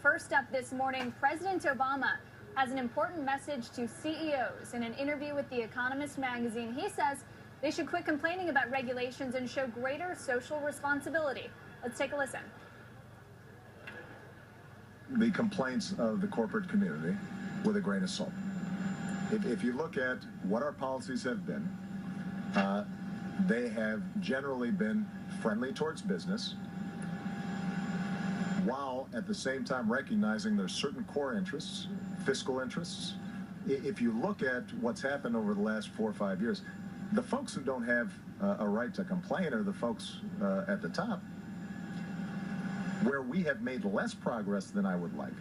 First up this morning, President Obama has an important message to CEOs. In an interview with The Economist magazine, he says they should quit complaining about regulations and show greater social responsibility. Let's take a listen. The complaints of the corporate community with a grain of salt. If you look at what our policies have been, they have generally been friendly towards business, while at the same time recognizing there's certain core interests, fiscal interests. If you look at what's happened over the last 4 or 5 years, the folks who don't have a right to complain are the folks at the top, where we have made less progress than I would like.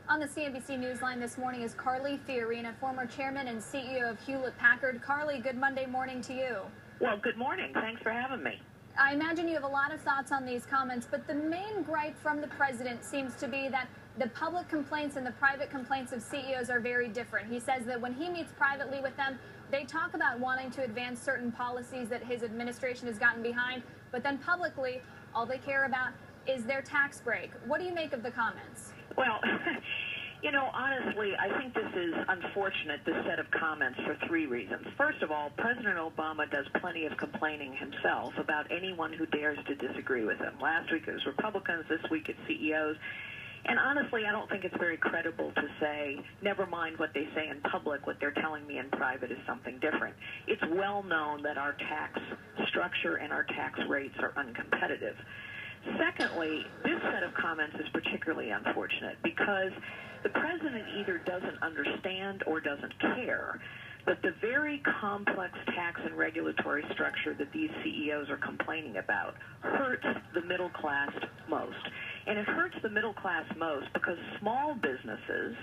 On the CNBC Newsline this morning is Carly Fiorina, former chairman and CEO of Hewlett-Packard. Carly, good Monday morning to you. Well, good morning. Thanks for having me. I imagine you have a lot of thoughts on these comments, but the main gripe from the president seems to be that the public complaints and the private complaints of CEOs are very different. He says that when he meets privately with them, they talk about wanting to advance certain policies that his administration has gotten behind, but then publicly, all they care about is their tax break. What do you make of the comments? Well, you know, honestly, I think this is unfortunate, this set of comments, for 3 reasons. First of all, President Obama does plenty of complaining himself about anyone who dares to disagree with him. Last week it was Republicans, this week it's CEOs. And honestly, I don't think it's very credible to say, never mind what they say in public, what they're telling me in private is something different. It's well known that our tax structure and our tax rates are uncompetitive. Secondly, this set of comments is particularly unfortunate because the president either doesn't understand or doesn't care that the very complex tax and regulatory structure that these CEOs are complaining about hurts the middle class most. And it hurts the middle class most because small businesses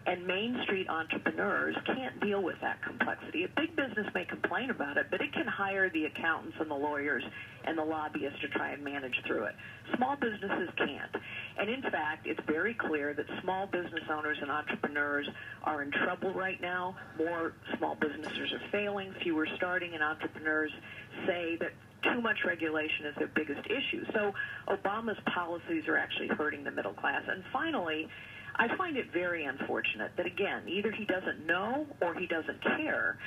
and Main Street entrepreneurs can't deal with that complexity. A big business may complain about it, but it can hire the accountants and the lawyers and the lobbyists to try and manage through it. Small businesses can't. And in fact, it's very clear that small business owners and entrepreneurs are in trouble right now. More small businesses are failing, fewer starting, and entrepreneurs say that too much regulation is their biggest issue. So Obama's policies are actually hurting the middle class. And finally, I find it very unfortunate that, again, either he doesn't know or he doesn't care,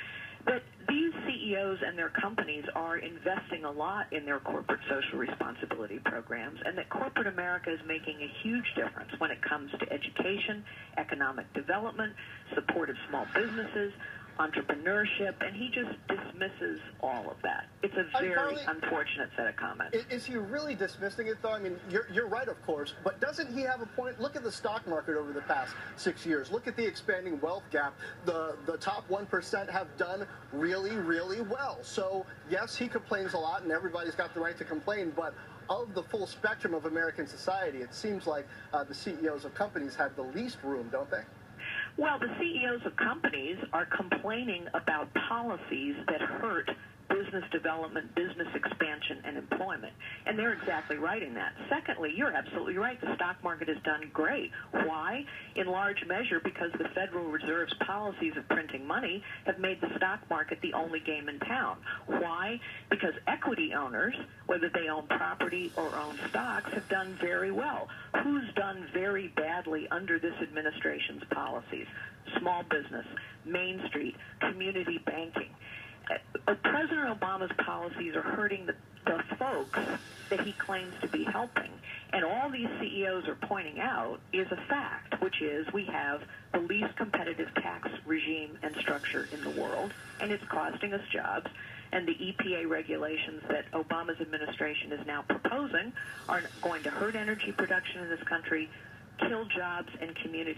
that these CEOs and their companies are investing a lot in their corporate social responsibility programs, and that corporate America is making a huge difference when it comes to education, economic development, support of small businesses, entrepreneurship, and he just dismisses all of that. It's a very unfortunate set of comments. Is he really dismissing it, though? I mean, you're right, of course, but doesn't he have a point? Look at the stock market over the past 6 years. Look at the expanding wealth gap. The top 1% have done really, really well. So, yes, he complains a lot, and everybody's got the right to complain, but of the full spectrum of American society, it seems like the CEOs of companies have the least room, don't they? Well, the CEOs of companies are complaining about policies that hurt business development, business expansion, and employment. And they're exactly right in that. Secondly, you're absolutely right. The stock market has done great. Why? In large measure because the Federal Reserve's policies of printing money have made the stock market the only game in town. Why? Because equity owners, whether they own property or own stocks, have done very well. Who's done very badly under this administration's policies? Small business, Main Street, community banking. President Obama's policies are hurting the folks that he claims to be helping. And all these CEOs are pointing out is a fact, which is we have the least competitive tax regime and structure in the world, and it's costing us jobs. And the EPA regulations that Obama's administration is now proposing are going to hurt energy production in this country, kill jobs and community